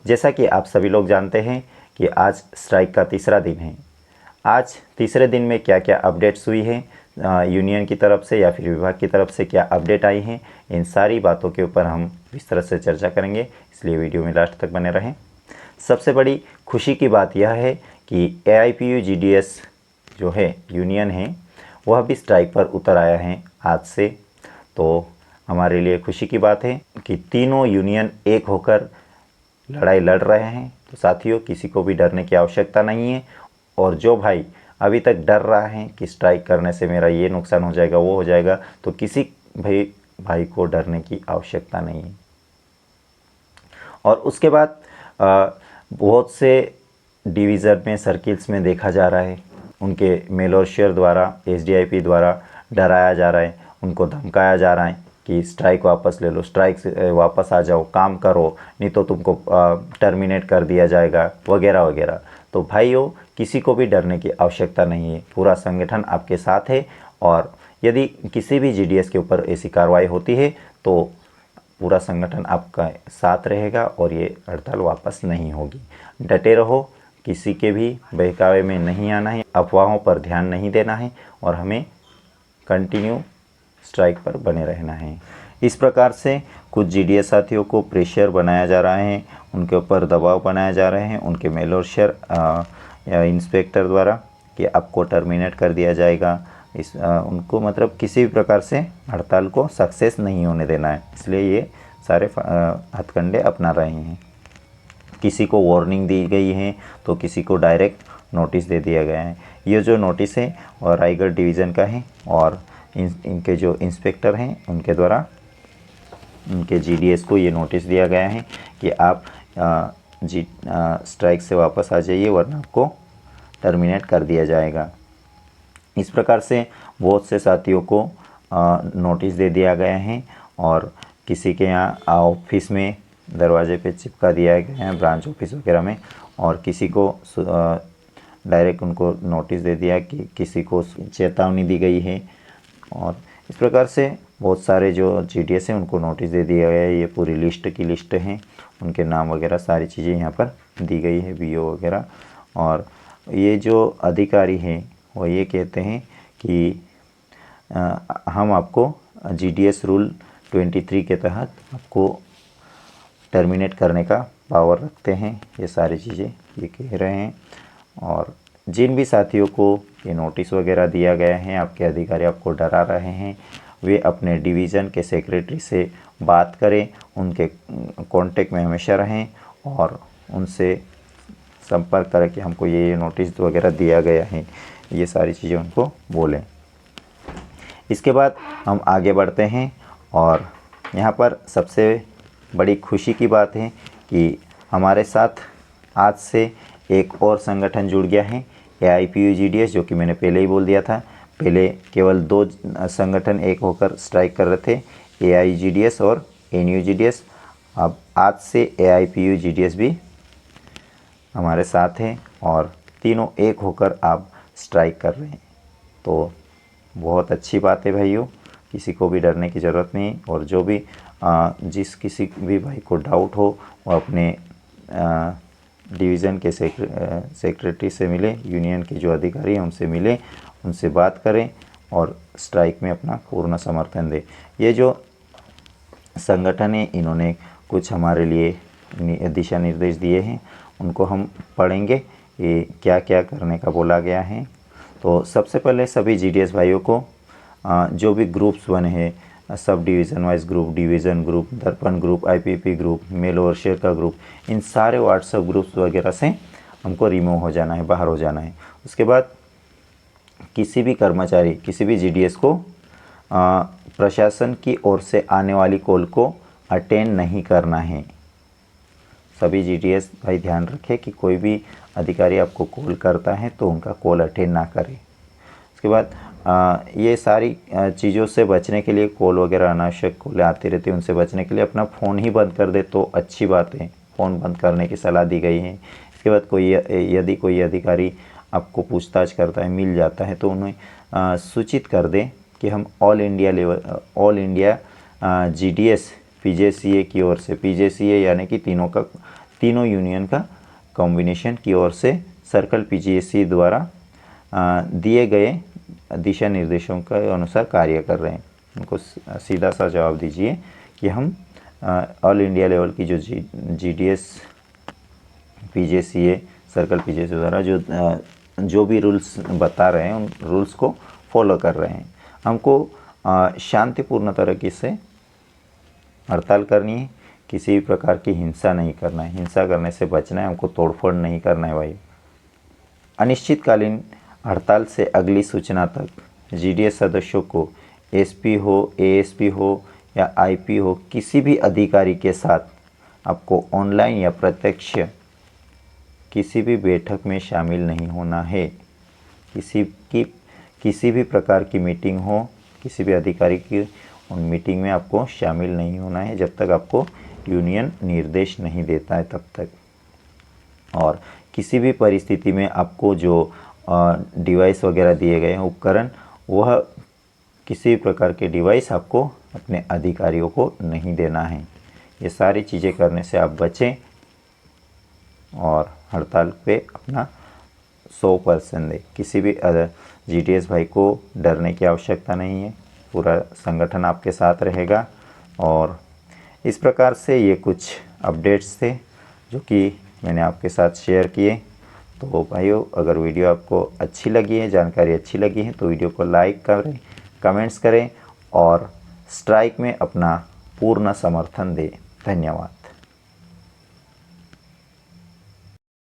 जैसा कि आप सभी लोग जानते हैं कि आज स्ट्राइक का तीसरा दिन है। आज तीसरे दिन में क्या क्या अपडेट्स हुई हैं, यूनियन की तरफ से या फिर विभाग की तरफ से क्या अपडेट आई हैं, इन सारी बातों के ऊपर हम विस्तार से चर्चा करेंगे, इसलिए वीडियो में लास्ट तक बने रहें। सबसे बड़ी खुशी की बात यह है कि AIPU-GDS जो है यूनियन है वह भी स्ट्राइक पर उतर आया है आज से। तो हमारे लिए खुशी की बात है कि तीनों यूनियन एक होकर लड़ाई लड़ रहे हैं। तो साथियों, किसी को भी डरने की आवश्यकता नहीं है। और जो भाई अभी तक डर रहा है कि स्ट्राइक करने से मेरा ये नुकसान हो जाएगा, वो हो जाएगा, तो किसी भाई को डरने की आवश्यकता नहीं है। और उसके बाद बहुत से डिवीज़न में, सर्किल्स में देखा जा रहा है उनके मेलोशियर द्वारा, SDIP द्वारा डराया जा रहा है, उनको धमकाया जा रहा है कि स्ट्राइक वापस ले लो, स्ट्राइक से वापस आ जाओ, काम करो, नहीं तो तुमको टर्मिनेट कर दिया जाएगा, वगैरह वगैरह। तो भाइयों, किसी को भी डरने की आवश्यकता नहीं है। पूरा संगठन आपके साथ है और यदि किसी भी GDS के ऊपर ऐसी कार्रवाई होती है तो पूरा संगठन आपका साथ रहेगा और ये हड़ताल वापस नहीं होगी। डटे रहो, किसी के भी बहकावे में नहीं आना है, अफवाहों पर ध्यान नहीं देना है और हमें कंटिन्यू स्ट्राइक पर बने रहना है। इस प्रकार से कुछ GDS साथियों को प्रेशर बनाया जा रहा है, उनके ऊपर दबाव बनाया जा रहे हैं उनके मेलोशियर या इंस्पेक्टर द्वारा कि आपको टर्मिनेट कर दिया जाएगा। उनको मतलब किसी भी प्रकार से हड़ताल को सक्सेस नहीं होने देना है, इसलिए ये सारे हथकंडे अपना रहे हैं। किसी को वार्निंग दी गई है तो किसी को डायरेक्ट नोटिस दे दिया गया है। ये जो नोटिस है और रायगढ़ डिवीज़न का है और इनके जो इंस्पेक्टर हैं उनके द्वारा उनके GDS को ये नोटिस दिया गया है कि आप स्ट्राइक से वापस आ जाइए वरना आपको टर्मिनेट कर दिया जाएगा। इस प्रकार से बहुत से साथियों को नोटिस दे दिया गया है और किसी के यहाँ ऑफिस में दरवाजे पे चिपका दिया गया है, ब्रांच ऑफिस वगैरह में, और किसी को डायरेक्ट उनको नोटिस दे दिया कि किसी को चेतावनी दी गई है। और इस प्रकार से बहुत सारे जो GDS हैं उनको नोटिस दे दिया गया है। ये पूरी लिस्ट की लिस्ट है, उनके नाम वगैरह सारी चीज़ें यहाँ पर दी गई है, BO वगैरह। और ये जो अधिकारी हैं वो ये कहते हैं कि हम आपको GDS रूल 23 के तहत आपको टर्मिनेट करने का पावर रखते हैं, ये सारी चीज़ें ये कह रहे हैं। और जिन भी साथियों को ये नोटिस वगैरह दिया गया है, आपके अधिकारी आपको डरा रहे हैं, वे अपने डिवीज़न के सेक्रेटरी से बात करें, उनके कांटेक्ट में हमेशा रहें और उनसे संपर्क करें कि हमको ये नोटिस वगैरह दिया गया है, ये सारी चीज़ें उनको बोलें। इसके बाद हम आगे बढ़ते हैं और यहाँ पर सबसे बड़ी खुशी की बात है कि हमारे साथ आज से एक और संगठन जुड़ गया है, AIPU-GDS, जो कि मैंने पहले ही बोल दिया था। पहले केवल 2 संगठन एक होकर स्ट्राइक कर रहे थे, AI-GDS और NU-GDS। अब आज से AIPU-GDS भी हमारे साथ हैं और तीनों एक होकर आप स्ट्राइक कर रहे हैं। तो बहुत अच्छी बात है भाइयों, किसी को भी डरने की ज़रूरत नहीं। और जो भी जिस किसी भी भाई को डाउट हो वो अपने डिवीज़न के सेक्रेटरी से मिले, यूनियन के जो अधिकारी हैं उनसे मिले, उनसे बात करें और स्ट्राइक में अपना पूर्ण समर्थन दें। ये जो संगठन है इन्होंने कुछ हमारे लिए दिशा निर्देश दिए हैं, उनको हम पढ़ेंगे ये क्या क्या करने का बोला गया है। तो सबसे पहले सभी GDS भाइयों को जो भी ग्रुप्स बने हैं, sub division wise group, division group, दर्पण ग्रुप, IPP ग्रुप, मेल ओवरशेयर का ग्रुप, इन सारे व्हाट्सएप ग्रुप्स वगैरह से हमको रिमूव हो जाना है, बाहर हो जाना है। उसके बाद किसी भी कर्मचारी, किसी भी GDS को प्रशासन की ओर से आने वाली कॉल को अटेंड नहीं करना है। सभी GDS भाई ध्यान रखें कि कोई भी अधिकारी आपको कॉल करता है तो उनका कॉल अटेंड ना करें। उसके बाद ये सारी चीज़ों से बचने के लिए, कॉल वगैरह अनावश्यक कॉलें आती रहती हैं, उनसे बचने के लिए अपना फ़ोन ही बंद कर दे तो अच्छी बात है। फ़ोन बंद करने की सलाह दी गई है। इसके बाद यदि कोई अधिकारी आपको पूछताछ करता है, मिल जाता है, तो उन्हें सूचित कर दें कि हम ऑल इंडिया GDS PJCA की ओर से, PJCA यानी कि तीनों यूनियन का कॉम्बिनेशन की ओर से सर्कल पीजीएससी द्वारा दिए गए दिशा निर्देशों के अनुसार कार्य कर रहे हैं। उनको सीधा सा जवाब दीजिए कि हम ऑल इंडिया लेवल की जो जीडीएस पीजीसीए सर्कल पीजीसी द्वारा जो भी रूल्स बता रहे हैं उन रूल्स को फॉलो कर रहे हैं। हमको शांतिपूर्ण तरीके से हड़ताल करनी है, किसी भी प्रकार की हिंसा नहीं करना है, हिंसा करने से बचना है, हमको तोड़फोड़ नहीं करना है भाई। अनिश्चितकालीन हड़ताल से अगली सूचना तक जीडीएस सदस्यों को एसपी हो, एएसपी हो या आईपी हो, किसी भी अधिकारी के साथ आपको ऑनलाइन या प्रत्यक्ष किसी भी बैठक में शामिल नहीं होना है। किसी भी प्रकार की मीटिंग हो, किसी भी अधिकारी की उन मीटिंग में आपको शामिल नहीं होना है जब तक आपको यूनियन निर्देश नहीं देता है तब तक। और किसी भी परिस्थिति में आपको जो डिवाइस वगैरह दिए गए हैं उपकरण, वह किसी भी प्रकार के डिवाइस आपको अपने अधिकारियों को नहीं देना है। ये सारी चीज़ें करने से आप बचें और हड़ताल पे अपना 100% दें। किसी भी जीडीएस भाई को डरने की आवश्यकता नहीं है, पूरा संगठन आपके साथ रहेगा। और इस प्रकार से ये कुछ अपडेट्स थे जो कि मैंने आपके साथ शेयर किए। तो भाइयों, अगर वीडियो आपको अच्छी लगी है, जानकारी अच्छी लगी है, तो वीडियो को लाइक करें, कमेंट्स करें और स्ट्राइक में अपना पूर्ण समर्थन दें। धन्यवाद।